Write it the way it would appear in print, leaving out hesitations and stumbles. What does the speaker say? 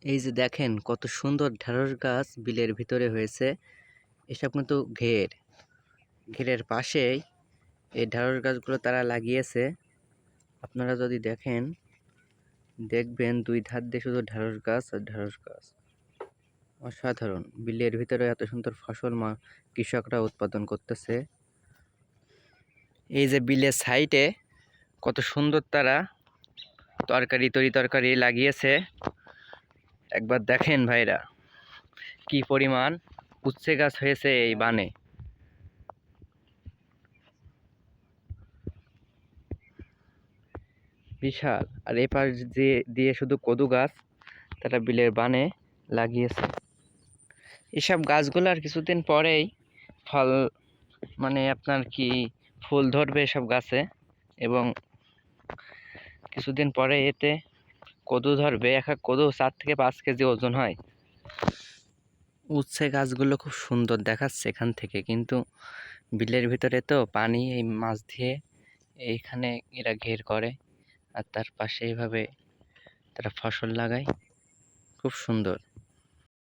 এই যে দেখেন কত সুন্দর ঢেঁড়স গাছ বিলের ভিতরে হয়েছে। এসব কিন্তু ঘেরের পাশেই এই ঢেঁড়স গাছগুলো তারা লাগিয়েছে। আপনারা যদি দেখেন, দেখবেন দুই ধার দিয়ে শুধু ঢেঁড়স গাছ আর ঢেঁড়স গাছ। অসাধারণ, বিলের ভিতরে এত সুন্দর ফসল কৃষকরা উৎপাদন করতেছে। এই যে বিলের সাইডে কত সুন্দর তারা তরি তরকারি লাগিয়েছে। একবার দেখেন ভাইরা, কি পরিমাণ উচ্ছে গাছ হয়েছে এই বানে। বিশাল। আর এপাশ দিয়ে শুধু কদু গাছ তারা বিলের বানে লাগিয়েছে। এসব গাছগুলার কিছুদিন পরেই ফল, মানে আপনার কি ফুল ধরবে এসব গাছে, এবং কিছুদিন পরে এতে কদু ধরবে। এক এক কদু 4 থেকে 5 কেজি ওজন হয়। উচ্ছে গাছগুলো খুব সুন্দর দেখাচ্ছে এখান থেকে, কিন্তু বিলের ভিতরে তো পানি, এই মাছ দিয়ে এইখানে এরা ঘের করে, আর তার পাশে এইভাবে তারা ফসল লাগায়। খুব সুন্দর।